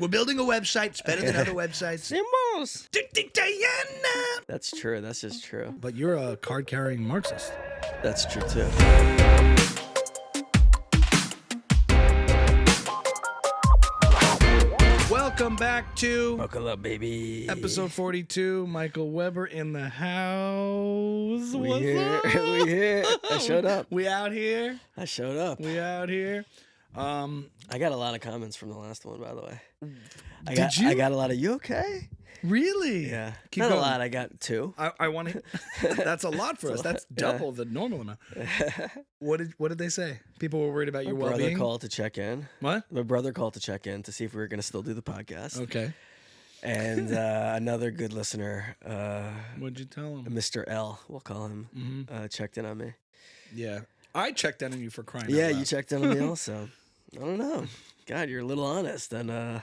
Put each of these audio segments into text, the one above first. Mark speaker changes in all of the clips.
Speaker 1: We're building a website. It's better than other websites.
Speaker 2: Symbols.
Speaker 1: Diana.
Speaker 2: That's true. That's just true.
Speaker 1: But you're a card-carrying Marxist.
Speaker 2: That's true, too.
Speaker 1: Welcome back to
Speaker 2: Buckle up, baby.
Speaker 1: episode 42. Michael Weber in the house.
Speaker 2: We
Speaker 1: What's
Speaker 2: here.
Speaker 1: up?
Speaker 2: We here. I showed up.
Speaker 1: We out here.
Speaker 2: I showed up.
Speaker 1: We out here.
Speaker 2: I got a lot of comments from the last one, by the way.
Speaker 1: Did you?
Speaker 2: I got a lot of, you okay?
Speaker 1: Really?
Speaker 2: Yeah.
Speaker 1: Keep
Speaker 2: Not
Speaker 1: going.
Speaker 2: a lot. I got 2.
Speaker 1: I want to. That's a lot for us. That's double the normal amount. What did they say? People were worried about your
Speaker 2: My brother
Speaker 1: well-being.
Speaker 2: called to check in.
Speaker 1: What?
Speaker 2: My brother called to check in to see if we were going to still do the podcast.
Speaker 1: Okay.
Speaker 2: And another good listener,
Speaker 1: What'd you tell him?
Speaker 2: Mr. L, we'll call him, checked in on me.
Speaker 1: Yeah, I checked in on you for crying.
Speaker 2: Yeah,
Speaker 1: out loud.
Speaker 2: you checked in on me also. I don't know. God, you're a little honest, and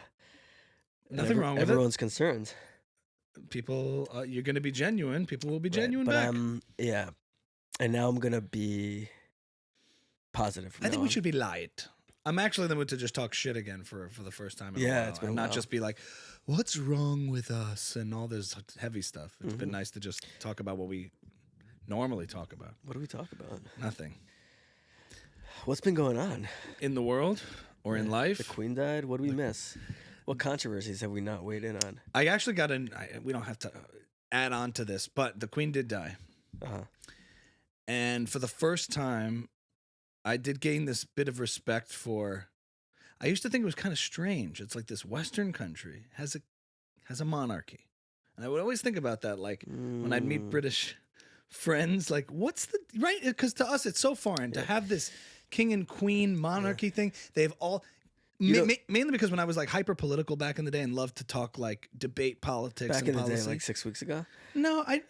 Speaker 1: Nothing wrong with
Speaker 2: everyone's concerned.
Speaker 1: People, you're going to be genuine. People will be
Speaker 2: Right,
Speaker 1: genuine
Speaker 2: but
Speaker 1: back.
Speaker 2: yeah, and now I'm gonna be positive. From
Speaker 1: I think
Speaker 2: now
Speaker 1: we
Speaker 2: on.
Speaker 1: should be light. I'm actually in the mood to just talk shit again for the first time in a
Speaker 2: Yeah,
Speaker 1: while.
Speaker 2: it's been
Speaker 1: and
Speaker 2: a
Speaker 1: not
Speaker 2: while.
Speaker 1: just be like, what's wrong with us and all this heavy stuff. It's been nice to just talk about what we normally talk about.
Speaker 2: What do we talk about?
Speaker 1: Nothing.
Speaker 2: What's been going on
Speaker 1: In the world or in life.
Speaker 2: The Queen died. What do we miss? What controversies have we not weighed in on?
Speaker 1: I actually got we don't have to add on to this, but the Queen did die. And for the first time, I did gain this bit of respect for. I used to think it was kind of strange. It's like this Western country has a monarchy, and I would always think about that. Like when I'd meet British friends, like what's the right? Because to us it's so foreign to have this king and queen monarchy thing. They've all. Mainly because when I was like hyper political back in the day and loved to talk like debate politics
Speaker 2: Back
Speaker 1: and
Speaker 2: in the
Speaker 1: policy.
Speaker 2: day, like 6 weeks ago.
Speaker 1: No, I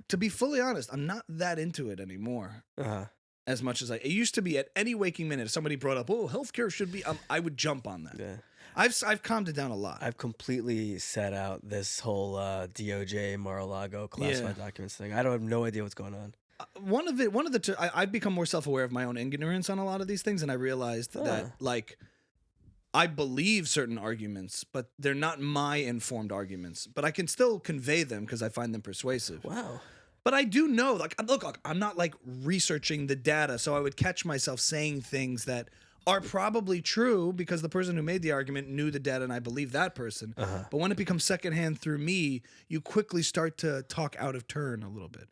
Speaker 1: to be fully honest, I'm not that into it anymore. As much as it used to be. At any waking minute, if somebody brought up, "Oh, healthcare should be," I would jump on that.
Speaker 2: Yeah.
Speaker 1: I've calmed it down a lot.
Speaker 2: I've completely set out this whole DOJ Mar-a-Lago classified documents thing. I don't have no idea what's going on.
Speaker 1: I've become more self-aware of my own ignorance on a lot of these things, and I realized that like I believe certain arguments, but they're not my informed arguments. But I can still convey them because I find them persuasive.
Speaker 2: Wow.
Speaker 1: But I do know, like, look, I'm not like researching the data, so I would catch myself saying things that are probably true because the person who made the argument knew the data and I believe that person. But when it becomes secondhand through me, you quickly start to talk out of turn a little bit.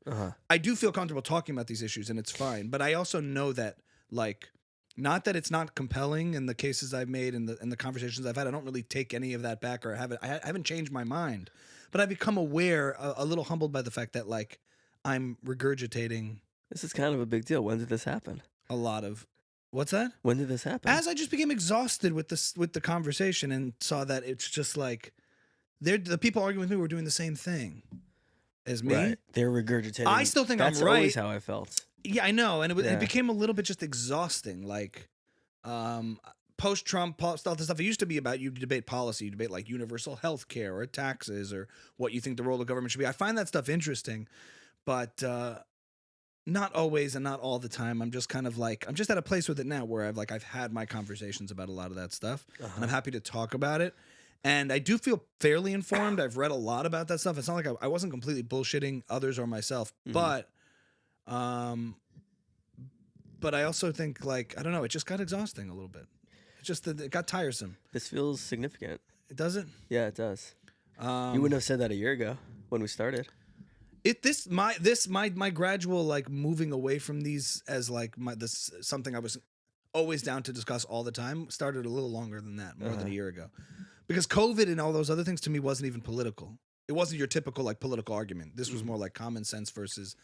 Speaker 1: I do feel comfortable talking about these issues and it's fine, but I also know that, like, not that it's not compelling in the cases I've made and the conversations I've had. I don't really take any of that back, or I haven't changed my mind. But I've become aware, a little humbled by the fact that, like, I'm regurgitating.
Speaker 2: This is kind of a big deal. When did this happen?
Speaker 1: A lot of. What's that?
Speaker 2: When did this happen?
Speaker 1: As I just became exhausted with the conversation and saw that it's just like the people arguing with me were doing the same thing as me.
Speaker 2: Right. They're regurgitating.
Speaker 1: I still think I'm
Speaker 2: That's
Speaker 1: right.
Speaker 2: always how I felt.
Speaker 1: Yeah, I know, and it became a little bit just exhausting. Like, post-Trump stuff. It used to be about you debate policy, you debate like universal health care or taxes or what you think the role of government should be. I find that stuff interesting, but not always and not all the time. I'm just kind of like, I'm just at a place with it now where I've had my conversations about a lot of that stuff, and I'm happy to talk about it. And I do feel fairly informed. I've read a lot about that stuff. It's not like I wasn't completely bullshitting others or myself, but I also think, like, I don't know, it just got exhausting a little bit. It got tiresome.
Speaker 2: This feels significant.
Speaker 1: It doesn't?
Speaker 2: Yeah, it does. You wouldn't have said that a year ago when we started.
Speaker 1: My gradual, like, moving away from these as like something I was always down to discuss all the time started a little longer than that, more than a year ago, because COVID and all those other things to me wasn't even political. It wasn't your typical like political argument. This was more like common sense versus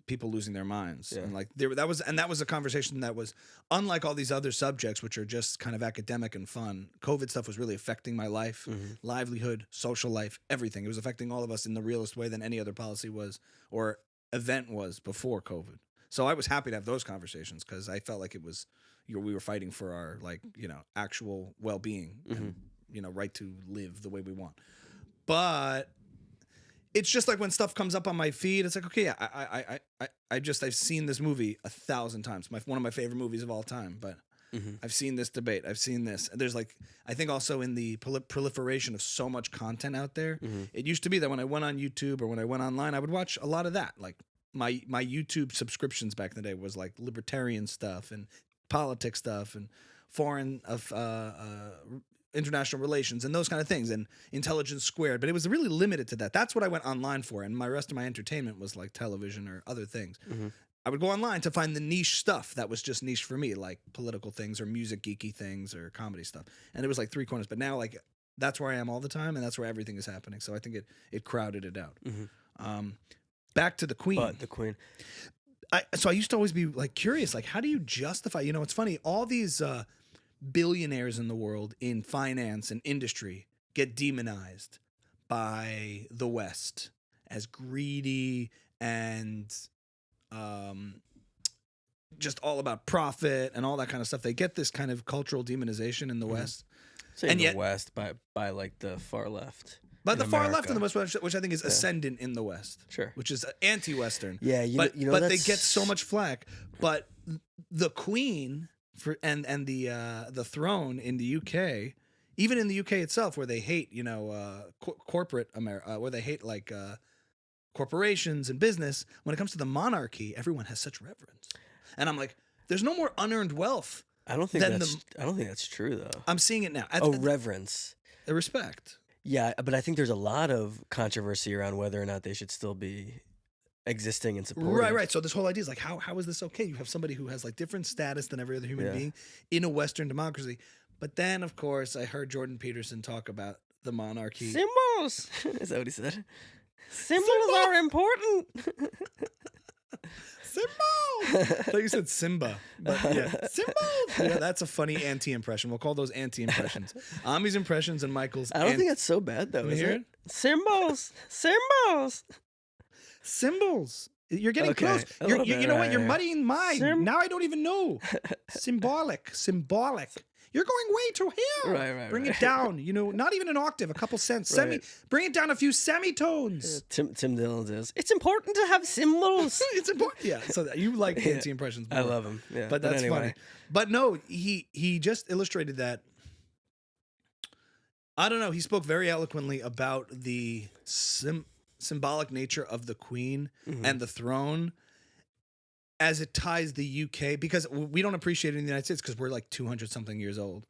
Speaker 1: people losing their minds. And like that was a conversation that was unlike all these other subjects, which are just kind of academic and fun. COVID stuff was really affecting my life, livelihood, social life, everything. It was affecting all of us in the realest way than any other policy was or event was before COVID. So I was happy to have those conversations because I felt like it was, we were fighting for our, like, actual well-being and, right to live the way we want. But it's just like when stuff comes up on my feed, it's like, okay, yeah, I've seen this movie 1,000 times. One of my favorite movies of all time, but I've seen this debate. I've seen this. There's like, I think also in the proliferation of so much content out there, it used to be that when I went on YouTube or when I went online, I would watch a lot of that. Like my YouTube subscriptions back in the day was like libertarian stuff and politics stuff and foreign of international relations and those kind of things and intelligence squared, but it was really limited to that. That's what I went online for, and my rest of my entertainment was like television or other things. I would go online to find the niche stuff that was just niche for me, like political things or music geeky things or comedy stuff, and it was like three corners. But now, like, that's where I am all the time, and that's where everything is happening. So I think it crowded it out. Back to the Queen.
Speaker 2: But the Queen.
Speaker 1: So I used to always be like curious, like, how do you justify? You know, it's funny. All these billionaires in the world in finance and industry get demonized by the West as greedy and just all about profit and all that kind of stuff. They get this kind of cultural demonization in the West.
Speaker 2: Say and in the West by like the far left.
Speaker 1: By the far left in the West, which I think is ascendant in the West.
Speaker 2: Sure.
Speaker 1: Which is anti-Western.
Speaker 2: Yeah,
Speaker 1: but they get so much flack. But the Queen and the throne in the UK, even in the UK itself, where they hate, corporate America, where they hate like corporations and business, when it comes to the monarchy, everyone has such reverence. And I'm like, there's no more unearned wealth.
Speaker 2: I don't think that's true though.
Speaker 1: I'm seeing it now.
Speaker 2: Reverence.
Speaker 1: The respect.
Speaker 2: Yeah, but I think there's a lot of controversy around whether or not they should still be existing and supported.
Speaker 1: Right. So this whole idea is like, how is this okay? You have somebody who has like different status than every other human being in a Western democracy. But then, of course, I heard Jordan Peterson talk about the monarchy.
Speaker 2: Symbols! Is that what he said? Symbols are important!
Speaker 1: Symbols! I thought you said Simba. But yeah, symbols! Yeah, that's a funny anti-impression. We'll call those anti-impressions. Ami's impressions and Michael's.
Speaker 2: I don't think that's so bad, though, is it? Symbols! Symbols!
Speaker 1: Symbols. You're getting close. You know what? You're muddying mine. Now I don't even know. Symbolic. You're going way too here.
Speaker 2: Right.
Speaker 1: Bring it down. Not even an octave, a couple cents. Bring it down a few semitones.
Speaker 2: Tim Dillon says, it's important to have symbols.
Speaker 1: It's important. Yeah. So you like fancy impressions more.
Speaker 2: I love him. Yeah.
Speaker 1: But that's funny. But no, he just illustrated that. I don't know. He spoke very eloquently about the symbolic nature of the Queen and the throne as it ties the UK, because we don't appreciate it in the United States because we're like 200 something years old.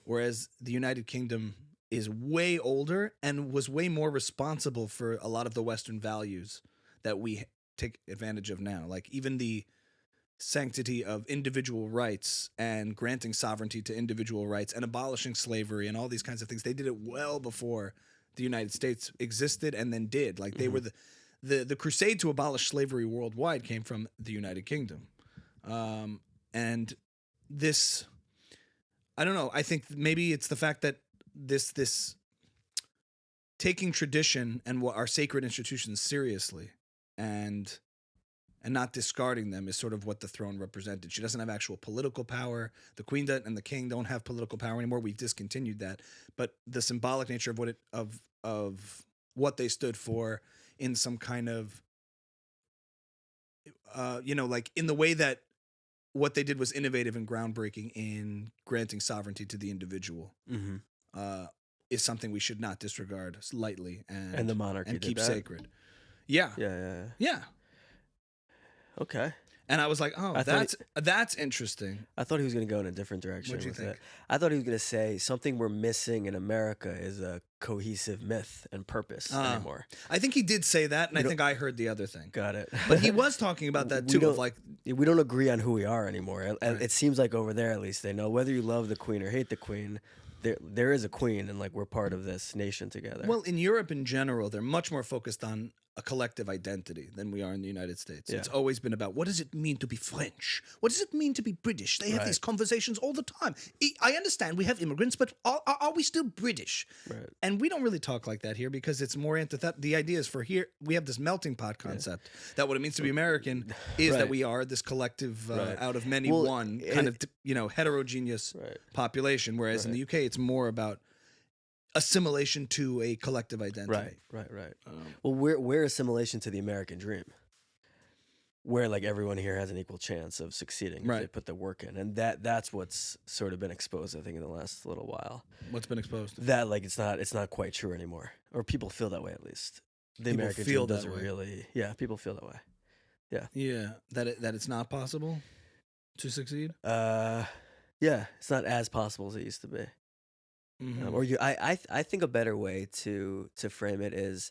Speaker 1: Whereas the United Kingdom is way older and was way more responsible for a lot of the Western values that we take advantage of now. Like even the sanctity of individual rights and granting sovereignty to individual rights and abolishing slavery and all these kinds of things. They did it well before the United States existed and then did. Like they were the crusade to abolish slavery worldwide came from the United Kingdom. And this, I don't know, I think maybe it's the fact that this taking tradition and what our sacred institutions seriously and not discarding them is sort of what the throne represented. She doesn't have actual political power. The Queen and the King don't have political power anymore. We've discontinued that. But the symbolic nature of what they stood for in some kind of, like in the way that what they did was innovative and groundbreaking in granting sovereignty to the individual, is something we should not disregard lightly and
Speaker 2: the monarchy
Speaker 1: and keep
Speaker 2: that.
Speaker 1: sacred. Yeah.
Speaker 2: Okay.
Speaker 1: And I was like, oh, that's interesting.
Speaker 2: I thought he was going to go in a different direction.
Speaker 1: What'd you think?
Speaker 2: I thought he was going to say something we're missing in America is a cohesive myth and purpose anymore.
Speaker 1: I think he did say that, and I think I heard the other thing.
Speaker 2: Got it.
Speaker 1: But he was talking about that too.
Speaker 2: We don't agree on who we are anymore. Right. It seems like over there, at least, they know whether you love the Queen or hate the Queen. There is a Queen, and like we're part of this nation together.
Speaker 1: Well, in Europe in general, they're much more focused on a collective identity than we are in the United States. Yeah. It's always been about what does it mean to be French? What does it mean to be British? They have these conversations all the time. I understand we have immigrants, but are we still British? Right. And we don't really talk like that here because it's more antithetical. The idea is for here, we have this melting pot concept that what it means to be American is that we are this collective out of many kind of heterogeneous population, whereas in the UK it's more about assimilation to a collective identity.
Speaker 2: Right. Well, where assimilation to the American dream? where like everyone here has an equal chance of succeeding if they
Speaker 1: Right.
Speaker 2: put the work in, and that's what's sort of been exposed, I think, in the last little while.
Speaker 1: What's been exposed?
Speaker 2: That like it's not quite true anymore, or people feel that way at least. The
Speaker 1: People
Speaker 2: American
Speaker 1: feel
Speaker 2: dream
Speaker 1: that
Speaker 2: doesn't
Speaker 1: way.
Speaker 2: really, yeah, people feel that way.
Speaker 1: Yeah, that it's not possible to succeed.
Speaker 2: Yeah, it's not as possible as it used to be.
Speaker 1: Mhm.
Speaker 2: Or I think a better way to frame it is,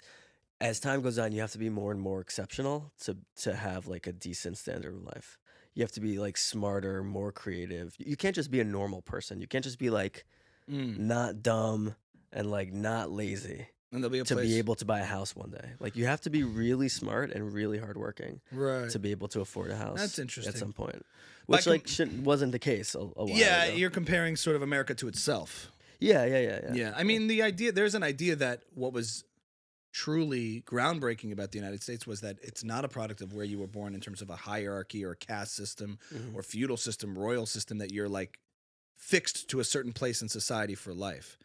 Speaker 2: as time goes on, you have to be more and more exceptional to have like a decent standard of life. You have to be like smarter, more creative. You can't just be a normal person. You can't just be like
Speaker 1: Mm.
Speaker 2: not dumb and like not lazy
Speaker 1: And there'll be a
Speaker 2: to
Speaker 1: place.
Speaker 2: be able to buy a house one day. Like you have to be really smart and really hardworking
Speaker 1: Right.
Speaker 2: to be able to afford a house.
Speaker 1: That's interesting.
Speaker 2: At some point,
Speaker 1: By
Speaker 2: which like wasn't the case a while
Speaker 1: Yeah,
Speaker 2: ago.
Speaker 1: you're comparing sort of America to itself.
Speaker 2: Yeah.
Speaker 1: Yeah. I mean, there's an idea that what was truly groundbreaking about the United States was that it's not a product of where you were born in terms of a hierarchy or a caste system
Speaker 2: Mhm.
Speaker 1: or feudal system, royal system, that you're like fixed to a certain place in society for life.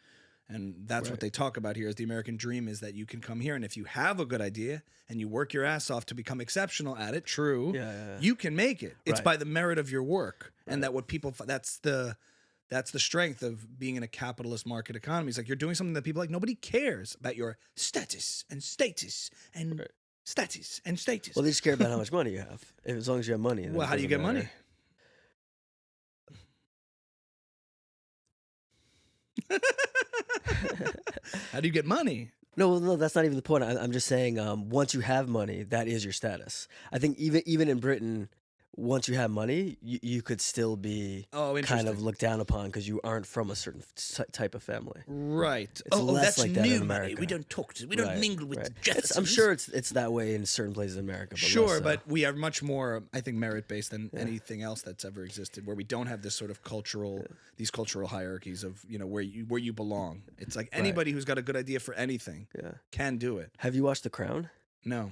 Speaker 1: And that's what
Speaker 2: Right.
Speaker 1: they talk about here is the American dream is that you can come here and if you have a good idea and you work your ass off to become exceptional at it, true,
Speaker 2: Yeah.
Speaker 1: you can make it. It's
Speaker 2: Right.
Speaker 1: by the merit of your work. And
Speaker 2: Right.
Speaker 1: that what people that's the strength of being in a capitalist market economy. It's like you're doing something that people like. Nobody cares about your status and status and
Speaker 2: Right.
Speaker 1: status and status.
Speaker 2: Well, they just care about how much money you have. As long as you have money. then
Speaker 1: Well,
Speaker 2: it
Speaker 1: how do you
Speaker 2: doesn't
Speaker 1: get
Speaker 2: matter.
Speaker 1: money? How do you get money?
Speaker 2: No, that's not even the point. I'm just saying, once you have money, that is your status. I think even in Britain, once you have money, you could still be
Speaker 1: Oh, interesting.
Speaker 2: kind of looked down upon because you aren't from a certain type of family.
Speaker 1: Right.
Speaker 2: It's less
Speaker 1: that's
Speaker 2: like that in
Speaker 1: new money.
Speaker 2: America.
Speaker 1: We don't talk to. We don't
Speaker 2: Right,
Speaker 1: mingle with
Speaker 2: right.
Speaker 1: the Jeffersons.
Speaker 2: I'm sure it's that way in certain places in America. But
Speaker 1: Sure,
Speaker 2: less so.
Speaker 1: but we are much more, I think, merit based than anything else that's ever existed. Where we don't have this sort of these cultural hierarchies of where you belong. It's like anybody who's got a good idea for anything can do it.
Speaker 2: Have you watched The Crown?
Speaker 1: No,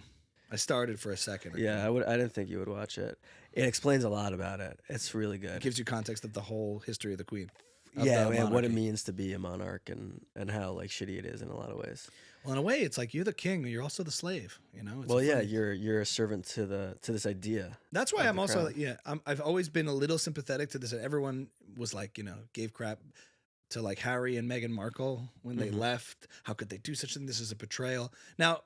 Speaker 1: I started for a second.
Speaker 2: Yeah, I didn't think you would watch it. It explains a lot about it. It's really good.
Speaker 1: It gives you context of the whole history of the Queen.
Speaker 2: Yeah,
Speaker 1: the
Speaker 2: and what it
Speaker 1: monarchy.
Speaker 2: means to be a monarch and how like shitty it is in a lot of ways.
Speaker 1: Well, in a way, it's like you're the king, you're also the slave. It's
Speaker 2: Well,
Speaker 1: a
Speaker 2: yeah,
Speaker 1: funny-
Speaker 2: you're a servant to this idea.
Speaker 1: That's why
Speaker 2: of
Speaker 1: I'm
Speaker 2: the
Speaker 1: also
Speaker 2: crown.
Speaker 1: I've always been a little sympathetic to this. And everyone was like gave crap to like Harry and Meghan Markle when they left. How could they do such a thing? This is a betrayal. Now,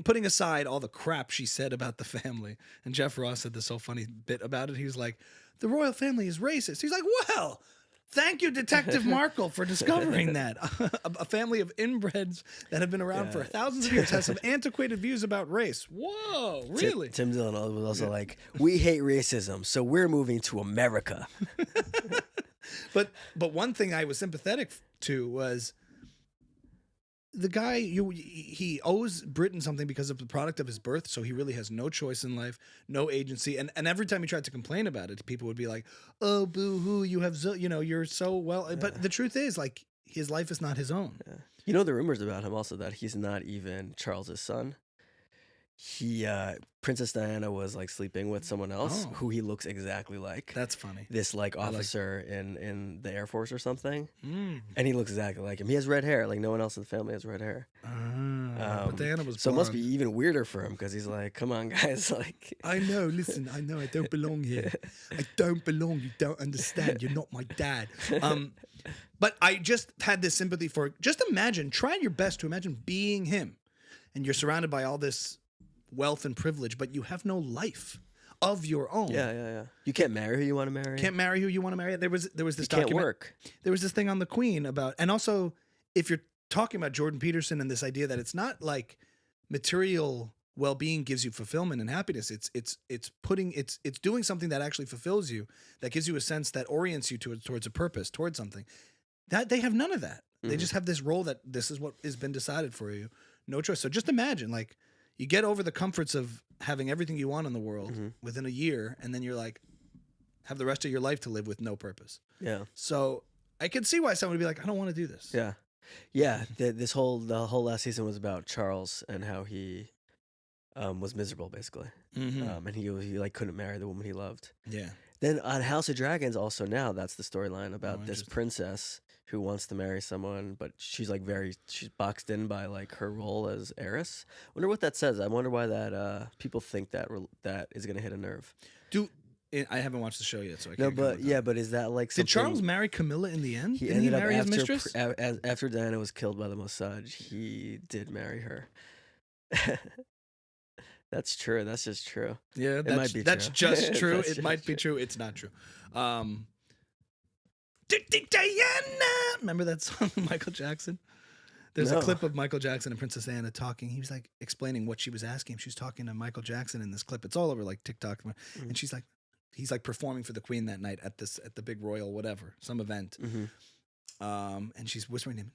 Speaker 1: putting aside all the crap she said about the family, and Jeff Ross said this whole funny bit about it. He was like, "The royal family is racist." He's like, "Well, thank you, Detective Markle, for discovering that a family of inbreds that have been around for thousands of years has some antiquated views about race." Whoa, really?
Speaker 2: Tim Dillon was also like, "We hate racism, so we're moving to America."
Speaker 1: But one thing I was sympathetic to was the guy. He owes Britain something because of the product of his birth, so he really has no choice in life, no agency. And every time he tried to complain about it, people would be like, "Oh, boo hoo! You have you're so well." But the truth is, like, his life is not his own.
Speaker 2: Yeah. You know the rumors about him also that he's not even Charles's son. Princess Diana was like sleeping with someone else who he looks exactly like.
Speaker 1: That's funny.
Speaker 2: This like officer in the Air Force or something,
Speaker 1: Mm.
Speaker 2: and he looks exactly like him. He has red hair. Like no one else in the family has red hair.
Speaker 1: But Diana was
Speaker 2: So it must be
Speaker 1: blonde.
Speaker 2: even weirder for him because he's like, "Come on, guys!" Like,
Speaker 1: I know. Listen, I know. I don't belong here. I don't belong. You don't understand. You're not my dad. But I just had this sympathy for. Just imagine. Try your best to imagine being him, and you're surrounded by all this wealth and privilege, but you have no life of your own.
Speaker 2: yeah. You can't marry who you want to marry.
Speaker 1: Can't marry who you want to marry. There was this
Speaker 2: You can't
Speaker 1: document.
Speaker 2: work.
Speaker 1: There was this thing on the Queen about, and also if you're talking about Jordan Peterson and this idea that it's not like material well-being gives you fulfillment and happiness. It's doing something that actually fulfills you, that gives you a sense that orients you towards a purpose, towards something. That they have none of that. They just have this role that this is what has been decided for you. No choice. So just imagine, like, you get over the comforts of having everything you want in the world within a year, and then you're like, have the rest of your life to live with no purpose.
Speaker 2: Yeah.
Speaker 1: So I can see why someone would be like, I don't want to do this.
Speaker 2: Yeah. The whole last season was about Charles and how he was miserable basically, and he like couldn't marry the woman he loved.
Speaker 1: Yeah.
Speaker 2: Then on House of Dragons, also now that's the storyline about this
Speaker 1: interesting.
Speaker 2: princess who wants to marry someone, but she's like she's boxed in by like her role as heiress. Wonder what that says. I wonder why that people think that that is gonna hit a nerve.
Speaker 1: I haven't watched the show yet, so I
Speaker 2: No,
Speaker 1: can't.
Speaker 2: but yeah, but is that like something?
Speaker 1: Did Charles marry Camilla in the end?
Speaker 2: He
Speaker 1: Didn't he
Speaker 2: ended up
Speaker 1: marry his
Speaker 2: after
Speaker 1: mistress?
Speaker 2: after Diana was killed by the Mossad. He did marry her. That's true. That's just true.
Speaker 1: Yeah,
Speaker 2: might be
Speaker 1: that's
Speaker 2: true.
Speaker 1: just true.
Speaker 2: That's
Speaker 1: It
Speaker 2: just
Speaker 1: might be true. It's not true. Diana, remember that song, Michael Jackson? There's a
Speaker 2: No.
Speaker 1: clip of Michael Jackson and Princess Anna talking. He was like explaining what she was asking him. She was talking to Michael Jackson in this clip. It's all over like TikTok, and she's like, he's like performing for the Queen that night at the big royal whatever, some event. And she's whispering to him,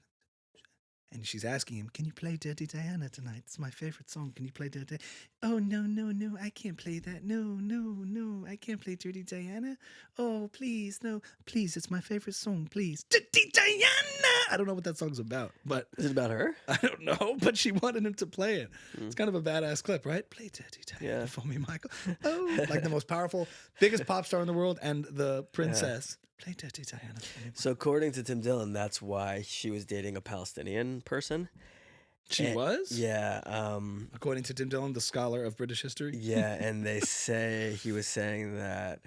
Speaker 1: and she's asking him, "Can you play Dirty Diana tonight? It's my favorite song. Can you play Dirty?" "Oh no, I can't play that. No, I can't play Dirty Diana. Oh please, no, please, it's my favorite song. Please, Dirty Diana." I don't know what that song's about, but
Speaker 2: Is it about her?
Speaker 1: I don't know. But she wanted him to play it. It's kind of a badass clip, right? Play Dirty Diana for me, Michael. Oh, like the most powerful, biggest pop star in the world, and the princess. Play Dirty Diana for me.
Speaker 2: So according to Tim Dillon, that's why she was dating a Palestinian person.
Speaker 1: She was?
Speaker 2: Yeah.
Speaker 1: According to Tim Dillon, the scholar of British history.
Speaker 2: Yeah, and they say he was saying that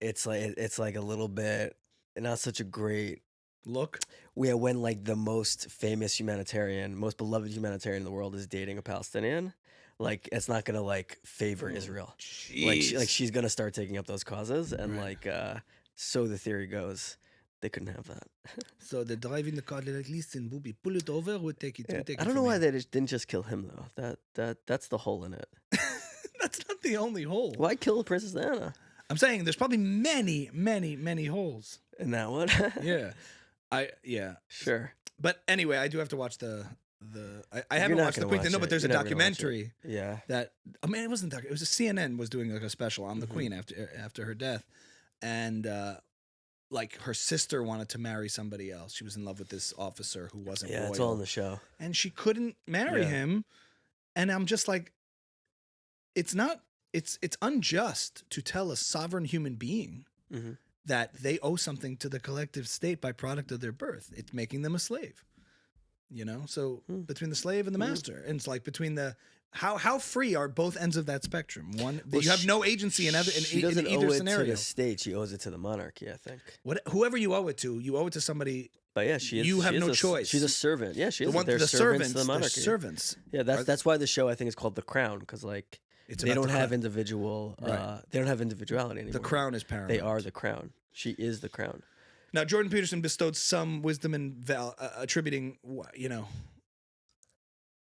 Speaker 2: it's like a little bit not such a great
Speaker 1: look.
Speaker 2: Yeah, when like the most famous humanitarian, most beloved humanitarian in the world is dating a Palestinian, like it's not gonna like favor Israel. Like she's gonna start taking up those causes, and so the theory goes, they couldn't have that.
Speaker 1: So they're driving the car. They're like, "Listen, booby, pull it over. We'll take it. We'll take
Speaker 2: I don't know why they didn't just kill him though. That's the hole in it.
Speaker 1: That's not the only hole.
Speaker 2: Why kill Princess Anna?
Speaker 1: I'm saying there's probably many holes
Speaker 2: in that one.
Speaker 1: Yeah.
Speaker 2: Sure.
Speaker 1: But anyway, I do have to watch I haven't watched the Queen thing. No, but there's a documentary.
Speaker 2: Yeah.
Speaker 1: That it wasn't it was a CNN was doing like a special on the Queen after her death, and like her sister wanted to marry somebody else. She was in love with this officer who wasn't royal.
Speaker 2: It's all in the show.
Speaker 1: And she couldn't marry him. And I'm just like, it's unjust to tell a sovereign human being that they owe something to the collective state by product of their birth. It's making them a slave. You know? So between the slave and the master. And it's like between the how free are both ends of that spectrum? One, you have no agency in either
Speaker 2: she doesn't
Speaker 1: in either
Speaker 2: owe it
Speaker 1: scenario.
Speaker 2: to the state. She owes it to the monarchy, I think.
Speaker 1: Whoever you owe it to somebody.
Speaker 2: But yeah, she is.
Speaker 1: You have no choice.
Speaker 2: She's a servant. Yeah, she is.
Speaker 1: The servants.
Speaker 2: To the monarchy.
Speaker 1: The servants.
Speaker 2: Yeah, that's why the show I think is called The Crown, because like they don't have individual. They don't have individuality anymore.
Speaker 1: The crown is paramount.
Speaker 2: They are the crown. She is the crown.
Speaker 1: Now Jordan Peterson bestowed some wisdom in attributing,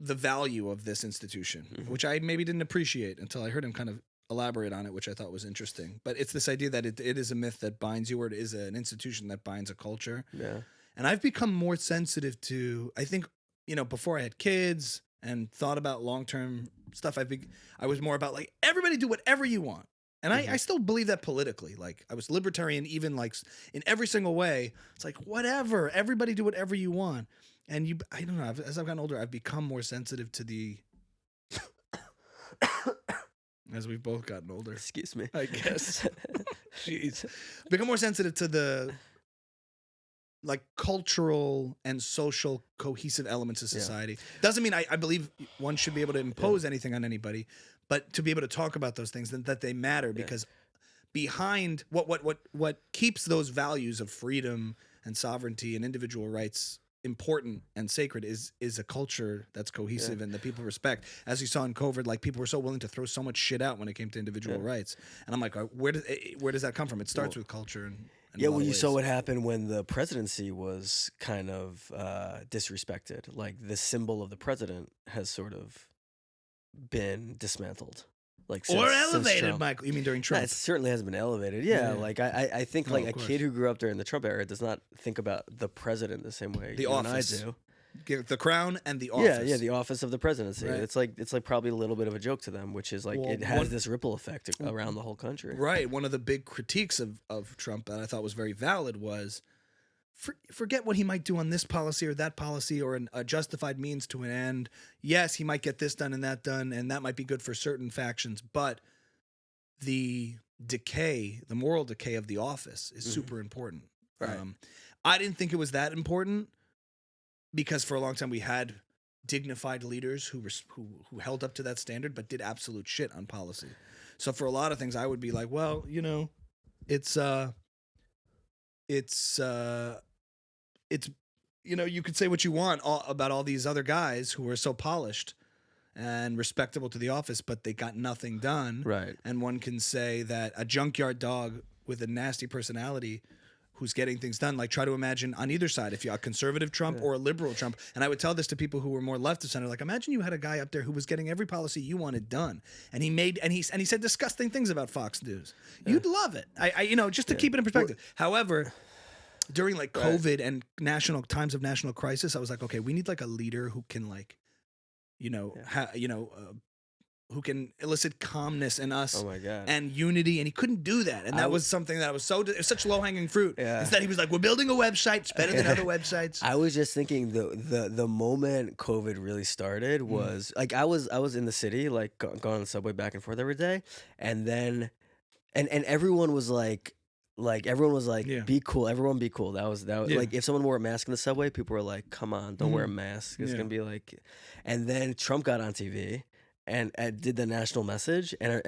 Speaker 1: the value of this institution, which I maybe didn't appreciate until I heard him kind of elaborate on it, which I thought was interesting. But it's this idea that it is a myth that binds you, or it is an institution that binds a culture.
Speaker 2: Yeah.
Speaker 1: And I've become more sensitive to, I think, before I had kids and thought about long-term stuff, I was more about like, everybody do whatever you want. And I still believe that politically. Like, I was libertarian even like in every single way. It's like, whatever, everybody do whatever you want. And I don't know, as I've gotten older, I've become more sensitive to the, as we've both gotten older.
Speaker 2: Excuse me.
Speaker 1: I guess. Jeez. Become more sensitive to the, like, cultural and social cohesive elements of society. Doesn't mean I believe one should be able to impose anything on anybody, but to be able to talk about those things, that they matter, because behind what keeps those values of freedom and sovereignty and individual rights important and sacred is a culture that's cohesive and that people respect. As you saw in COVID, like, people were so willing to throw so much shit out when it came to individual rights. And I'm like, where does that come from? It starts with culture and
Speaker 2: you saw what happened when the presidency was kind of disrespected. Like, the symbol of the president has sort of been dismantled. Like,
Speaker 1: or elevated, Michael. You mean during Trump?
Speaker 2: It certainly hasn't been elevated. Yeah, like I think like a kid who grew up during the Trump era does not think about the president the same way
Speaker 1: the office.
Speaker 2: and I do.
Speaker 1: The crown and the office.
Speaker 2: Yeah, the office of the presidency.
Speaker 1: Right.
Speaker 2: It's like probably a little bit of a joke to them, which is like it has this ripple effect around the whole country.
Speaker 1: Right. One of the big critiques of Trump that I thought was very valid was, forget what he might do on this policy or that policy, or a justified means to an end. Yes, he might get this done and that done, and that might be good for certain factions, but the moral decay of the office is super important.
Speaker 2: Right.
Speaker 1: I didn't think it was that important because for a long time we had dignified leaders who held up to that standard but did absolute shit on policy. So for a lot of things, I would be like, well, it's you could say what you want about all these other guys who are so polished and respectable to the office, but they got nothing done.
Speaker 2: Right.
Speaker 1: And one can say that a junkyard dog with a nasty personality who's getting things done, like try to imagine on either side, if you're a conservative Trump or a liberal Trump. And I would tell this to people who were more left of center, like imagine you had a guy up there who was getting every policy you wanted done. And he said disgusting things about Fox News. You'd love it. Just to keep it in perspective. However, during like COVID and times of national crisis, I was like, okay, we need like a leader who can like, who can elicit calmness in us
Speaker 2: Oh my God.
Speaker 1: and unity, and he couldn't do that. And that was something that was it was such low-hanging fruit.
Speaker 2: Yeah.
Speaker 1: Instead, he was like, we're building a website, it's better than other websites.
Speaker 2: I was just thinking the moment COVID really started was like I was in the city, like going on the subway back and forth every day, and then and everyone was like be cool, everyone be cool. That was like if someone wore a mask in the subway, people were like, come on, don't wear a mask. It's gonna be like, and then Trump got on TV and did the national message, and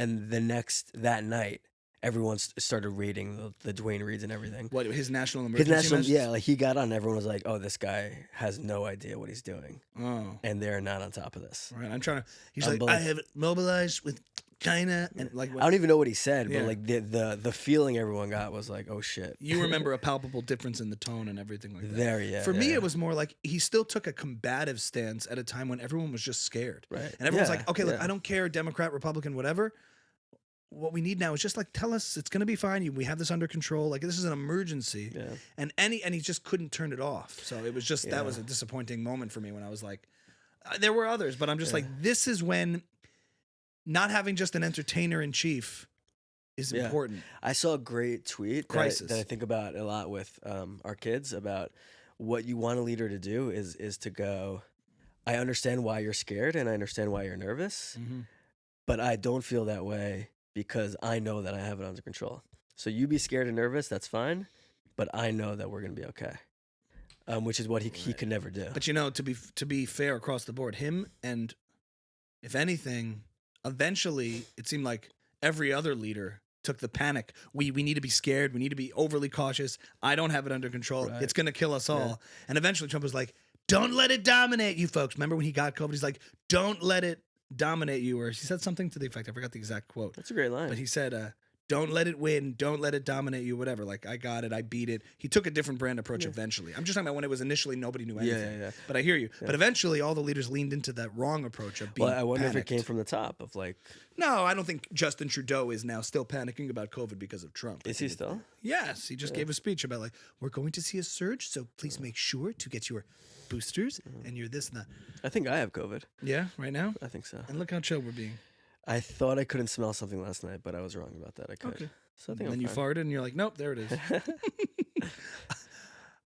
Speaker 2: that night everyone started rating the Dwayne Reeds and everything.
Speaker 1: What, his national emergency message?
Speaker 2: Yeah, like he got on, everyone was like, oh, this guy has no idea what he's doing.
Speaker 1: Oh.
Speaker 2: And they're not on top of this.
Speaker 1: Right. He's like, I have mobilized with China, and like
Speaker 2: I don't even know what he said, but like the feeling everyone got was like, oh shit.
Speaker 1: You remember a palpable difference in the tone and everything like that. For
Speaker 2: me,
Speaker 1: it was more like he still took a combative stance at a time when everyone was just scared.
Speaker 2: Right.
Speaker 1: And everyone's like, okay, look, I don't care, Democrat, Republican, whatever. What we need now is just like, tell us it's going to be fine. We have this under control. Like, this is an emergency.
Speaker 2: Yeah.
Speaker 1: And he just couldn't turn it off. So it was just, that was a disappointing moment for me when I was like, there were others, but I'm just like, this is when not having just an entertainer in chief is important.
Speaker 2: I saw a great tweet that I think about a lot with our kids about what you want a leader to do is to go, I understand why you're scared and I understand why you're nervous, but I don't feel that way because I know that I have it under control. So you be scared and nervous, that's fine, but I know that we're going to be okay. Which is what he could never do.
Speaker 1: But to be fair across the board, him and, if anything, eventually it seemed like every other leader took the panic. We need to be scared. We need to be overly cautious. I don't have it under control. Right. It's going to kill us all. Yeah. And eventually Trump was like, don't let it dominate you folks. Remember when he got COVID? He's like, don't let it dominate you. Or he said something to the effect, I forgot the exact quote.
Speaker 2: That's a great line.
Speaker 1: But he said, don't let it win. Don't let it dominate you, whatever. Like, I got it. I beat it. He took a different brand approach eventually. I'm just talking about when it was initially nobody knew anything. Yeah. But I hear you. Yeah. But eventually all the leaders leaned into that wrong approach of being
Speaker 2: I wonder
Speaker 1: panicked.
Speaker 2: if it came from the top of like...
Speaker 1: No, I don't think Justin Trudeau is now still panicking about COVID because of Trump.
Speaker 2: Is he still?
Speaker 1: Yes. He just gave a speech about like, we're going to see a surge, so please make sure to get your boosters and you're this and that.
Speaker 2: I think I have COVID.
Speaker 1: Yeah, right now?
Speaker 2: I think so.
Speaker 1: And look how chill we're being.
Speaker 2: I thought I couldn't smell something last night, but I was wrong about that. I could.
Speaker 1: Okay.
Speaker 2: So I think
Speaker 1: and then you farted and you're like, nope, there it is.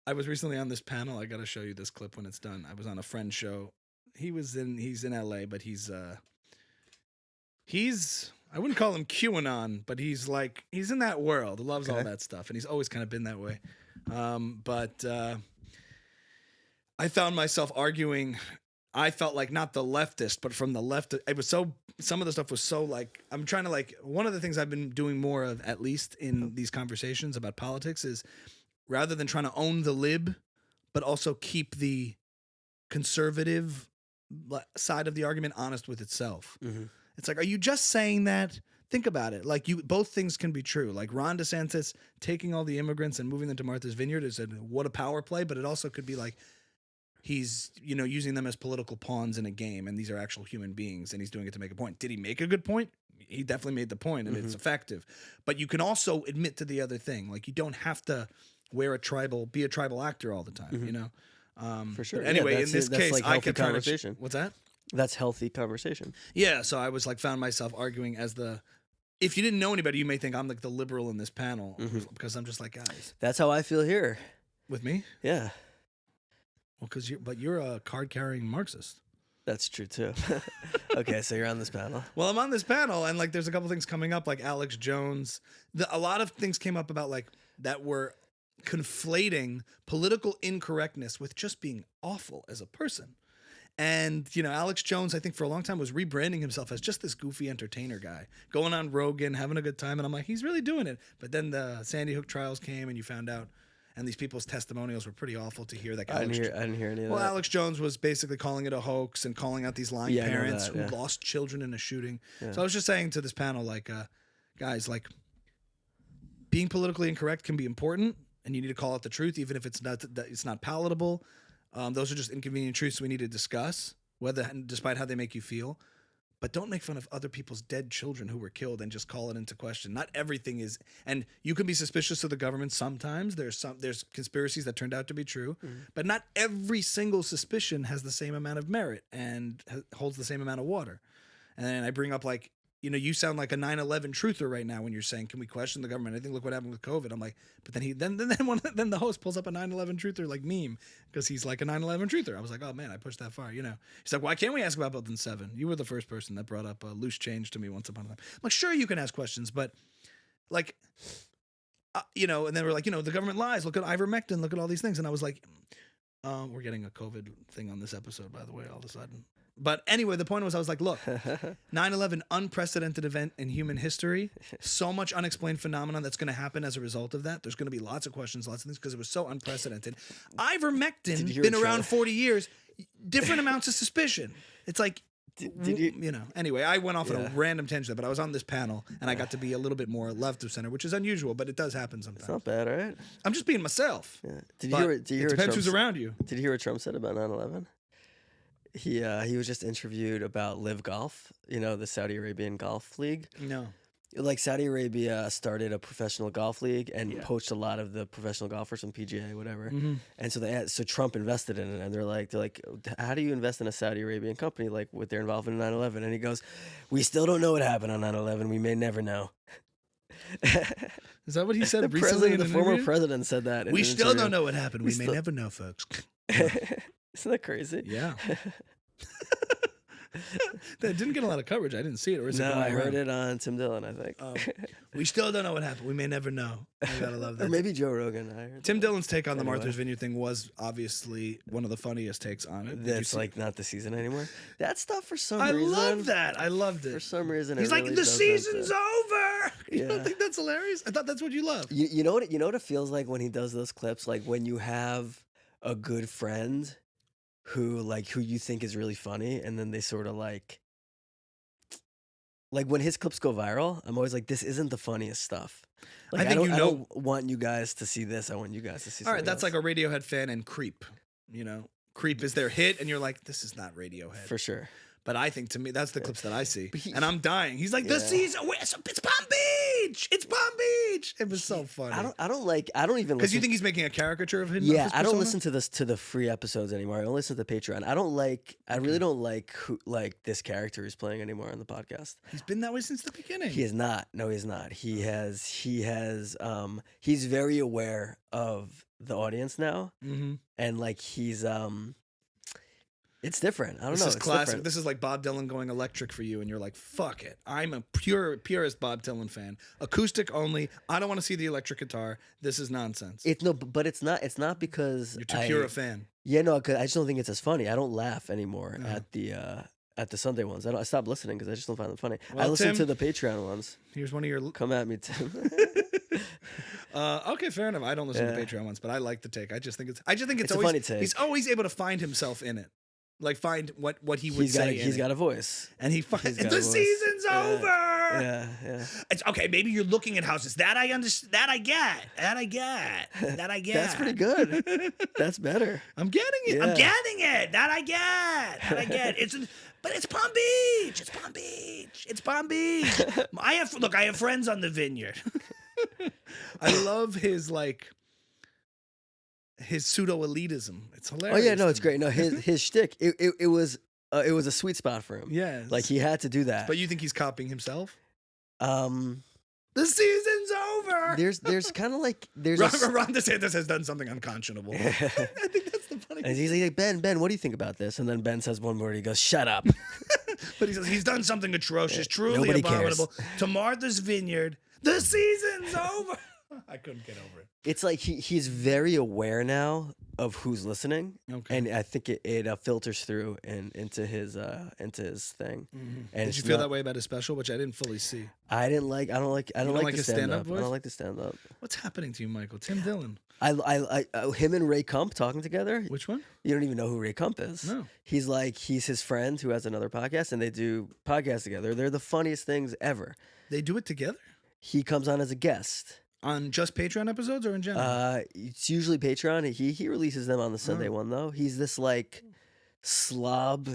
Speaker 1: I was recently on this panel. I got to show you this clip when it's done. I was on a friend's show. He's in LA, but he's I wouldn't call him QAnon, but he's in that world. Loves all that stuff. And he's always kind of been that way. But I found myself arguing. I felt like not the leftist, but from the left. It was some of the stuff was so like, I'm trying to like, one of the things I've been doing more of, at least in these conversations about politics, is rather than trying to own the lib, but also keep the conservative side of the argument honest with itself. Mm-hmm. It's like, are you just saying that? Think about it. Like, both things can be true. Like Ron DeSantis taking all the immigrants and moving them to Martha's Vineyard is what a power play, but it also could be like, he's, using them as political pawns in a game, and these are actual human beings, and he's doing it to make a point. Did he make a good point? He definitely made the point, and it's effective. But you can also admit to the other thing. Like, you don't have to be a tribal actor all the time,
Speaker 2: For sure.
Speaker 1: Anyway, in this case,
Speaker 2: like
Speaker 1: I could
Speaker 2: conversation.
Speaker 1: What's that?
Speaker 2: That's healthy conversation.
Speaker 1: Yeah, so I was like, found myself arguing as if you didn't know anybody, you may think I'm like the liberal in this panel, because I'm just like, guys.
Speaker 2: That's how I feel here.
Speaker 1: With me?
Speaker 2: Yeah.
Speaker 1: Well, you're a card-carrying Marxist.
Speaker 2: That's true too. Okay, so you're on this panel.
Speaker 1: Well, I'm on this panel, and there's a couple things coming up, like Alex Jones. A lot of things came up about that were conflating political incorrectness with just being awful as a person. And, Alex Jones, I think for a long time was rebranding himself as just this goofy entertainer guy, going on Rogan, having a good time. And I'm like, he's really doing it. But then the Sandy Hook trials came and you found out, and these people's testimonials were pretty awful to hear. That
Speaker 2: I didn't hear any of that.
Speaker 1: Well, Alex Jones was basically calling it a hoax and calling out these lying parents who lost children in a shooting. Yeah. So I was just saying to this panel, like, guys, like, being politically incorrect can be important, and you need to call out the truth, even if it's not palatable. Those are just inconvenient truths we need to discuss, despite how they make you feel. But don't make fun of other people's dead children who were killed and just call it into question. Not everything is, and you can be suspicious of the government sometimes. There's conspiracies that turned out to be true, but not every single suspicion has the same amount of merit and holds the same amount of water. And then I bring up, like, you sound like a 9/11 truther right now when you're saying, can we question the government? I think look what happened with COVID. I'm like, but then the host pulls up a 9/11 truther like meme because he's like a 9/11 truther. I was like, oh man, I pushed that far. He's like, why can't we ask about Building 7? You were the first person that brought up loose change to me once upon a time. I'm like, sure, you can ask questions, but like, and then we're like, the government lies. Look at ivermectin. Look at all these things. And I was like, we're getting a COVID thing on this episode, by the way, all of a sudden. But anyway, the point was, I was like, look, 9/11, unprecedented event in human history. So much unexplained phenomenon that's going to happen as a result of that. There's going to be lots of questions, lots of things, because it was so unprecedented. Ivermectin, been around 40 years, different amounts of suspicion. It's like, anyway, I went off on a random tangent, but I was on this panel, and I got to be a little bit more left of center, which is unusual, but it does happen sometimes.
Speaker 2: It's not bad, right?
Speaker 1: I'm just being myself.
Speaker 2: Yeah. Did you hear
Speaker 1: it depends who's around you.
Speaker 2: Did you hear what Trump said about 9/11? He was just interviewed about Live Golf, the Saudi Arabian golf league.
Speaker 1: No.
Speaker 2: Like, Saudi Arabia started a professional golf league and poached a lot of the professional golfers from PGA, whatever. Mm-hmm. And so Trump invested in it, and they're like, how do you invest in a Saudi Arabian company like with their involvement in 9/11? And he goes, we still don't know what happened on 9/11. We may never know.
Speaker 1: Is that what he said recently?
Speaker 2: The former president said that.
Speaker 1: We still don't know what happened. We may never know, folks.
Speaker 2: Isn't that crazy?
Speaker 1: Yeah. That didn't get a lot of coverage. I didn't see it. Or is
Speaker 2: no,
Speaker 1: it
Speaker 2: I heard it on Tim Dillon, I think.
Speaker 1: We still don't know what happened. We may never know. I gotta love that.
Speaker 2: Or maybe Joe Rogan. I heard
Speaker 1: Tim Dillon's take on the Martha's Vineyard thing was obviously one of the funniest takes on it.
Speaker 2: That's like not the season anymore. That stuff for some reason.
Speaker 1: I love that. I loved it.
Speaker 2: For some reason,
Speaker 1: he's like, the season's over. You don't think that's hilarious? I thought that's what you love.
Speaker 2: You know what it feels like when he does those clips? Like when you have a good friend who you think is really funny, and then they sort of like when his clips go viral, I'm always like, this isn't the funniest stuff. Like, I don't want you guys to see this. I want you guys to see. All right,
Speaker 1: that's else. Like a Radiohead fan and Creep. Creep is their hit, and you're like, this is not Radiohead
Speaker 2: for sure.
Speaker 1: But I think, to me, that's the clips that I see, and I'm dying. He's like, the season, it's Palm Beach. It's Palm Beach. It was so funny.
Speaker 2: I don't even
Speaker 1: because you think he's making a caricature of him.
Speaker 2: Yeah, I don't listen to the free episodes anymore. I only listen to the Patreon. I really don't like who this character he's playing anymore on the podcast.
Speaker 1: He's been that way since the beginning.
Speaker 2: He is not. No, he's not. He has. He's very aware of the audience now, and like he's It's different. I don't know.
Speaker 1: This is classic. This is like Bob Dylan going electric for you, and you're like, fuck it. I'm a purist Bob Dylan fan. Acoustic only. I don't want to see the electric guitar. This is nonsense.
Speaker 2: But it's not. It's not because
Speaker 1: you're too pure a fan.
Speaker 2: Yeah, no, cause I just don't think it's as funny. I don't laugh anymore at the Sunday ones. I stopped listening because I just don't find them funny. Well, I listen to the Patreon ones.
Speaker 1: Here's one of your.
Speaker 2: Come at me, Tim.
Speaker 1: Okay, fair enough. I don't listen to the Patreon ones, but I like the take. I just think it's
Speaker 2: always
Speaker 1: a
Speaker 2: funny take.
Speaker 1: He's always able to find himself in it. Like find what he would say.
Speaker 2: He's got a voice,
Speaker 1: and he finds the season's over.
Speaker 2: Yeah.
Speaker 1: It's okay. Maybe you're looking at houses that I understand. That I get.
Speaker 2: That's pretty good. That's better.
Speaker 1: I'm getting it. Yeah. I'm getting it. That I get. But it's Palm Beach. It's Palm Beach. I have friends on the vineyard. I love his pseudo elitism. It's hilarious.
Speaker 2: Oh yeah, no, it's great. No, his shtick. It was a sweet spot for him.
Speaker 1: Yeah,
Speaker 2: like he had to do that.
Speaker 1: But you think he's copying himself? The season's over.
Speaker 2: There's kind of like
Speaker 1: Ron DeSantis has done something unconscionable. I think that's the funny.
Speaker 2: And he's like, Ben, what do you think about this? And then Ben says one word. He goes, "Shut up."
Speaker 1: But he says he's done something atrocious, truly abominable to Martha's Vineyard. The season's over. I couldn't get over it.
Speaker 2: It's like he's very aware now of who's listening,
Speaker 1: Okay.
Speaker 2: and I think it filters through and into his thing. And
Speaker 1: Did you feel that way about his special, which I didn't fully see?
Speaker 2: I don't like the
Speaker 1: his
Speaker 2: stand
Speaker 1: stand-up
Speaker 2: up.
Speaker 1: voice?
Speaker 2: I don't like the stand up.
Speaker 1: What's happening to you, Michael? Tim Dillon.
Speaker 2: Him and Ray Kump talking together.
Speaker 1: Which one?
Speaker 2: You don't even know who Ray Kump is.
Speaker 1: No.
Speaker 2: He's his friend who has another podcast, and they do podcasts together. They're the funniest things ever.
Speaker 1: They do it together?
Speaker 2: He comes on as a guest.
Speaker 1: On just Patreon episodes or in general?
Speaker 2: It's usually Patreon. He releases them on the Sunday one though. He's this like slob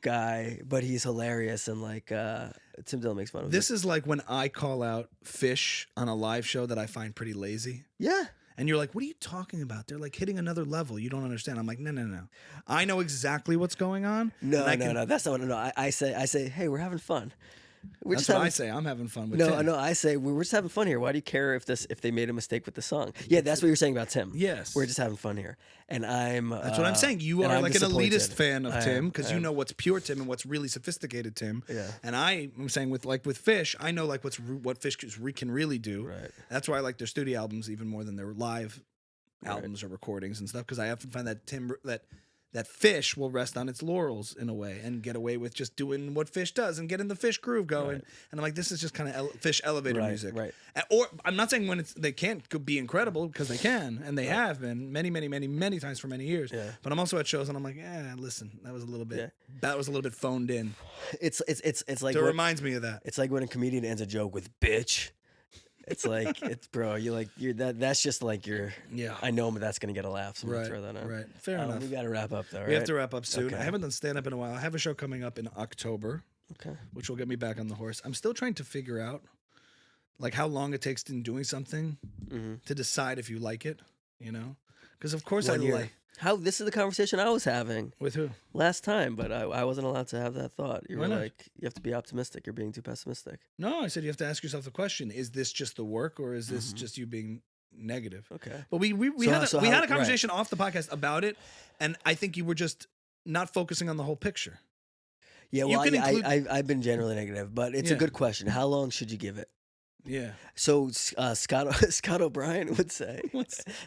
Speaker 2: guy, but he's hilarious and like Tim Dillon makes fun of him.
Speaker 1: This is like when I call out Fish on a live show that I find pretty lazy.
Speaker 2: Yeah.
Speaker 1: And you're like, what are you talking about? They're like hitting another level. You don't understand. I'm like, no. I know exactly what's going on.
Speaker 2: No. That's not what. No, I say, hey, we're having fun.
Speaker 1: That's what I say. I'm having fun with Tim.
Speaker 2: No, I say we're just having fun here. Why do you care if they made a mistake with the song? Yeah, that's what you're saying about Tim.
Speaker 1: Yes.
Speaker 2: We're just having fun here. And
Speaker 1: That's what I'm saying. You are
Speaker 2: I'm
Speaker 1: like an
Speaker 2: disappointed.
Speaker 1: elitist fan of Tim because you know what's pure Tim and what's really sophisticated Tim.
Speaker 2: Yeah.
Speaker 1: And I'm saying with Fish, I know like what Fish can really do.
Speaker 2: Right.
Speaker 1: That's why I like their studio albums even more than their live albums or recordings and stuff because I often find that Fish will rest on its laurels in a way and get away with just doing what Fish does and getting the Fish groove going.
Speaker 2: Right.
Speaker 1: And I'm like, this is just kind of Fish elevator music.
Speaker 2: Right.
Speaker 1: Or I'm not saying they can't be incredible because they can and they have been many times for many years.
Speaker 2: Yeah.
Speaker 1: But I'm also at shows and I'm like, listen, that was a little bit phoned in.
Speaker 2: It's like
Speaker 1: So it reminds me of that.
Speaker 2: It's like when a comedian ends a joke with "bitch." It's like that's just like I know that's gonna get a laugh, so I'm gonna throw that out.
Speaker 1: Right. Fair enough.
Speaker 2: We gotta wrap up though.
Speaker 1: We have to wrap up soon.
Speaker 2: Okay.
Speaker 1: I haven't done stand up in a while. I have a show coming up in October.
Speaker 2: Okay.
Speaker 1: Which will get me back on the horse. I'm still trying to figure out like how long it takes in doing something to decide if you like it, you know? Because of course I like
Speaker 2: this is the conversation I was having
Speaker 1: with who?
Speaker 2: Last time, but I wasn't allowed to have that thought. You
Speaker 1: Why
Speaker 2: were
Speaker 1: not?
Speaker 2: like, you have to be optimistic. You're being too pessimistic.
Speaker 1: No, I said you have to ask yourself the question: is this just the work, or is this just you being negative?
Speaker 2: Okay.
Speaker 1: But we had a conversation off the podcast about it, and I think you were just not focusing on the whole picture.
Speaker 2: Yeah, well, I've been generally negative, but it's a good question. How long should you give it?
Speaker 1: Yeah.
Speaker 2: So Scott O'Brien would say,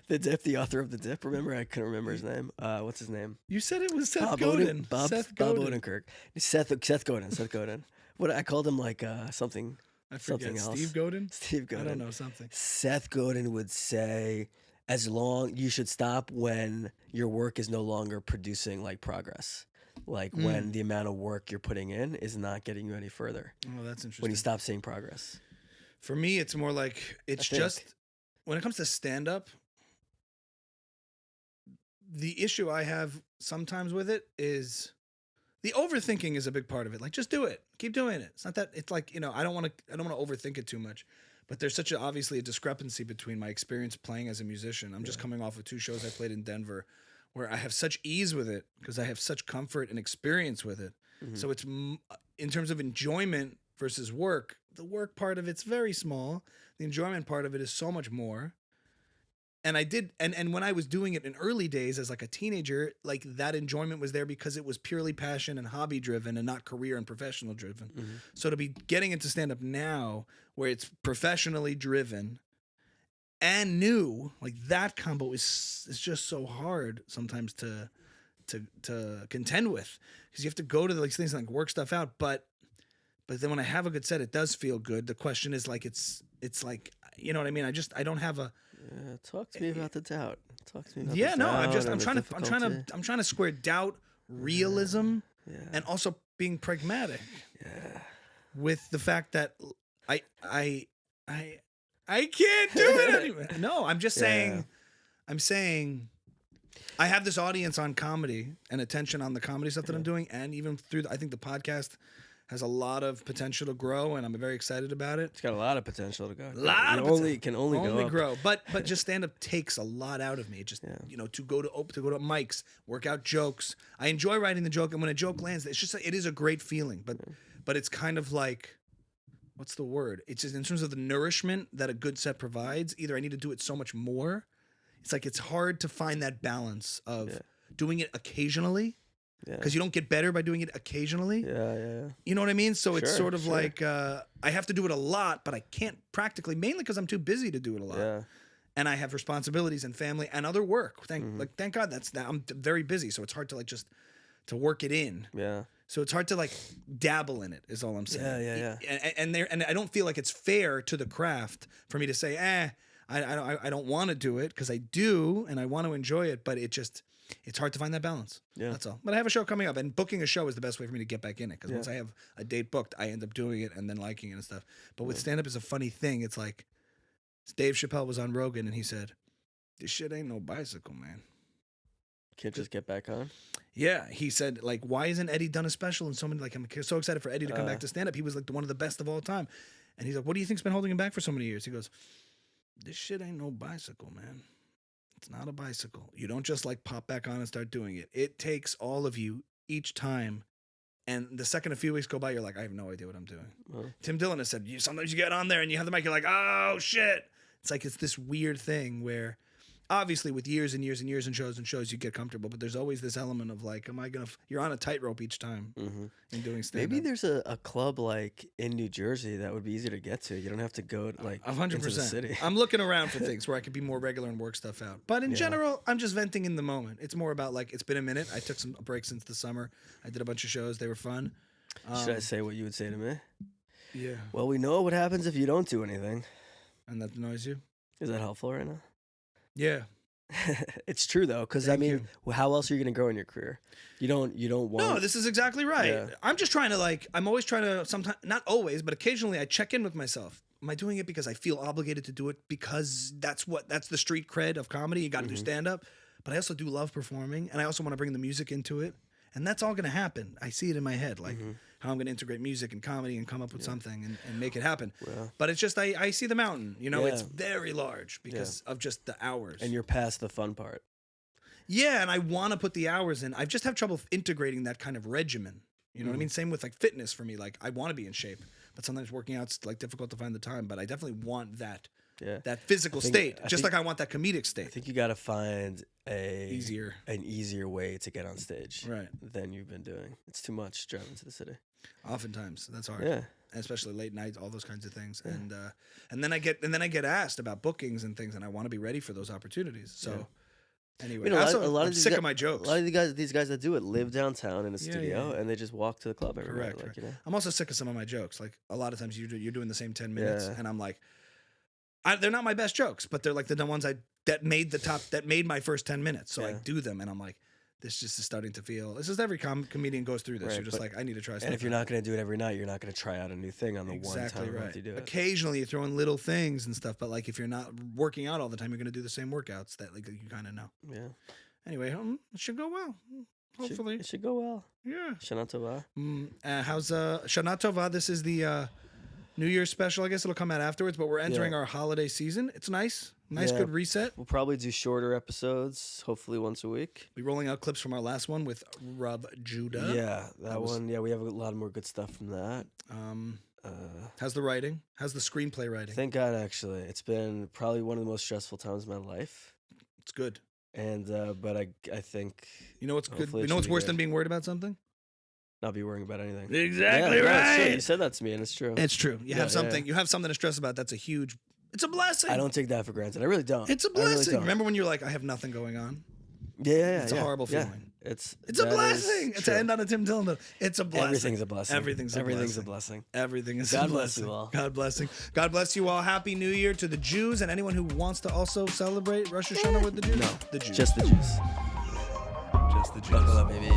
Speaker 2: the Dip, the author of the Dip. Remember, I couldn't remember his name. What's his name?
Speaker 1: You said it was Seth
Speaker 2: Bob
Speaker 1: Godin.
Speaker 2: Bob Odenkirk. Seth Godin. What I called him like something.
Speaker 1: I forget.
Speaker 2: Something else.
Speaker 1: Steve Godin.
Speaker 2: Steve Godin.
Speaker 1: I don't know something.
Speaker 2: Seth Godin would say, you should stop when your work is no longer producing like progress. Like when the amount of work you're putting in is not getting you any further.
Speaker 1: Oh, that's interesting.
Speaker 2: When you stop seeing progress.
Speaker 1: For me, it's more like just when it comes to stand up, the issue I have sometimes with it is the overthinking is a big part of it. Like, just do it. Keep doing it. It's not that it's like, I don't want to overthink it too much. But there's obviously a discrepancy between my experience playing as a musician. I'm just coming off of 2 shows I played in Denver where I have such ease with it because I have such comfort and experience with it. So it's in terms of enjoyment versus work, the work part of it's very small. The enjoyment part of it is so much more. And I did, and when I was doing it in early days as like a teenager, like that enjoyment was there because it was purely passion and hobby driven and not career and professional driven. So to be getting into stand up now where it's professionally driven and new, like that combo is just so hard sometimes to contend with because you have to go to these things and like work stuff out. But then when I have a good set, it does feel good. The question is like, it's like, you know what I mean? I don't have a.
Speaker 2: Yeah, talk to me about the doubt. Talk to me about
Speaker 1: Yeah,
Speaker 2: the
Speaker 1: no,
Speaker 2: doubt
Speaker 1: I'm trying to square doubt, realism,
Speaker 2: Yeah.
Speaker 1: and also being pragmatic
Speaker 2: Yeah.
Speaker 1: with the fact that I can't do it anymore. No, I'm just saying. I'm saying I have this audience on comedy and attention on the comedy stuff that I'm doing, and even through I think the podcast has a lot of potential to grow, and I'm very excited about it.
Speaker 2: It's got a lot of potential to go.
Speaker 1: Can
Speaker 2: only go up.
Speaker 1: grow, but just stand up takes a lot out of me. It just to go to mics, work out jokes. I enjoy writing the joke, and when a joke lands, it is a great feeling. But it's kind of like, what's the word? It's just in terms of the nourishment that a good set provides. Either I need to do it so much more. It's like it's hard to find that balance of doing it occasionally
Speaker 2: Yeah.
Speaker 1: because you don't get better by doing it occasionally.
Speaker 2: Yeah.
Speaker 1: You know what I mean? So it's
Speaker 2: Sure,
Speaker 1: sort of
Speaker 2: sure.
Speaker 1: like I have to do it a lot, but I can't practically, mainly because I'm too busy to do it a lot.
Speaker 2: Yeah.
Speaker 1: And I have responsibilities and family and other work.
Speaker 2: Mm-hmm.
Speaker 1: Thank God I'm very busy, so it's hard to like just to work it in.
Speaker 2: Yeah.
Speaker 1: So it's hard to like dabble in it. Is all I'm saying.
Speaker 2: Yeah.
Speaker 1: And I don't feel like it's fair to the craft for me to say, I don't want to do it, because I do and I want to enjoy it, but it's hard to find that balance.
Speaker 2: Yeah.
Speaker 1: That's all. But I have a show coming up, and booking a show is the best way for me to get back in it, because once I have a date booked, I end up doing it and then liking it and stuff. But with stand up, it's a funny thing. It's like Dave Chappelle was on Rogan and he said, "This shit ain't no bicycle, man."
Speaker 2: Can't just get back on.
Speaker 1: Yeah, he said, like, why isn't Eddie done a special? And so many, like, I'm so excited for Eddie to come back to stand up. He was like one of the best of all time. And he's like, what do you think's been holding him back for so many years? He goes, this shit ain't no bicycle, man. It's not a bicycle. You don't just like pop back on and start doing it. It takes all of you each time. And the second a few weeks go by, you're like, I have no idea what I'm doing. Tim Dillon has said, sometimes you get on there and you have the mic, you're like, oh shit. It's like, it's this weird thing where obviously with years and years and years and shows, you get comfortable, but there's always this element of like, you're on a tightrope each time in doing stand-up.
Speaker 2: Maybe there's a club like in New Jersey that would be easier to get to. You don't have to go like
Speaker 1: 100%.
Speaker 2: into the city.
Speaker 1: I'm looking around for things where I could be more regular and work stuff out. But in general, I'm just venting in the moment. It's more about like, it's been a minute. I took a break since the summer. I did a bunch of shows. They were fun.
Speaker 2: Should I say what you would say to me?
Speaker 1: Yeah.
Speaker 2: Well, we know what happens if you don't do anything.
Speaker 1: And that annoys you?
Speaker 2: Is that helpful right now?
Speaker 1: Yeah.
Speaker 2: It's true though, because I mean, how else are you going to grow in your career? You don't want.
Speaker 1: No, this is exactly right.
Speaker 2: Yeah.
Speaker 1: I'm just trying to I'm always trying to sometimes, not always, but occasionally I check in with myself. Am I doing it because I feel obligated to do it because that's the street cred of comedy? You got to do stand up, but I also do love performing, and I also want to bring the music into it, and that's all going to happen. I see it in my head, like how I'm going to integrate music and comedy and come up with something and make it happen.
Speaker 2: Yeah.
Speaker 1: But it's just I see the mountain. It's very large because of just the hours.
Speaker 2: And you're past the fun part.
Speaker 1: Yeah, and I want to put the hours in. I just have trouble integrating that kind of regimen. You know what I mean? Same with like fitness for me. Like I want to be in shape, but sometimes working out's like difficult to find the time. But I definitely want that physical state, like I want that comedic state.
Speaker 2: I think you got to find an easier way to get on stage than you've been doing. It's too much driving to the city.
Speaker 1: Oftentimes that's hard.
Speaker 2: Yeah.
Speaker 1: And especially late nights, all those kinds of things. Yeah. And then I get asked about bookings and things, and I want to be ready for those opportunities. So anyway, I'm sick of my jokes.
Speaker 2: A lot of these guys that do it live downtown in a studio and they just walk to the club every night.
Speaker 1: Correct. I'm also sick of some of my jokes. Like a lot of times you're doing the same 10 minutes, and I'm like, they're not my best jokes, but they're like the ones that made my first 10 minutes. So I do them, and I'm like, this just is starting to feel. This is every comedian goes through this.
Speaker 2: Right,
Speaker 1: you're just like, I need to try something.
Speaker 2: And if you're not going to do it every night, you're not going to try out a new thing on the one time you do it.
Speaker 1: Occasionally you throw in little things and stuff, but like if you're not working out all the time, you're going to do the same workouts that like you kind of know.
Speaker 2: Yeah.
Speaker 1: Anyway, it should go well. Hopefully,
Speaker 2: it should go well.
Speaker 1: Yeah.
Speaker 2: Shana Tova.
Speaker 1: How's Shana Tova? This is the New Year's special. I guess it'll come out afterwards, but we're entering our holiday season. It's nice. Good reset.
Speaker 2: We'll probably do shorter episodes, hopefully once a week.
Speaker 1: We're rolling out clips from our last one with Rob Judah.
Speaker 2: Yeah, that one. Yeah, we have a lot more good stuff from that.
Speaker 1: How's the writing? How's the screenplay writing?
Speaker 2: Thank God, actually. It's been probably one of the most stressful times of my life.
Speaker 1: It's good.
Speaker 2: And but I think
Speaker 1: you know what's good. You know what's worse than being worried about something?
Speaker 2: Not be worrying about anything.
Speaker 1: Exactly right.
Speaker 2: It's true. You said that to me, and it's true.
Speaker 1: It's true. You have something. You have something to stress about. That's a huge. It's a blessing.
Speaker 2: I don't take that for granted. I really don't.
Speaker 1: It's a blessing. Remember when you're like, I have nothing going on?
Speaker 2: Yeah.
Speaker 1: It's a horrible feeling.
Speaker 2: It's
Speaker 1: a blessing. To end on a Tim Dillon note. It's a blessing.
Speaker 2: Everything's a blessing.
Speaker 1: Everything's a blessing. Everything is
Speaker 2: God
Speaker 1: a blessing.
Speaker 2: bless you all.
Speaker 1: God blessing. God bless you all. Happy New Year to the Jews and anyone who wants to also celebrate Rosh Hashanah with the Jews.
Speaker 2: No,
Speaker 1: the Jews.
Speaker 2: Just the Jews.
Speaker 1: Just the Jews.
Speaker 2: Buckle up, baby.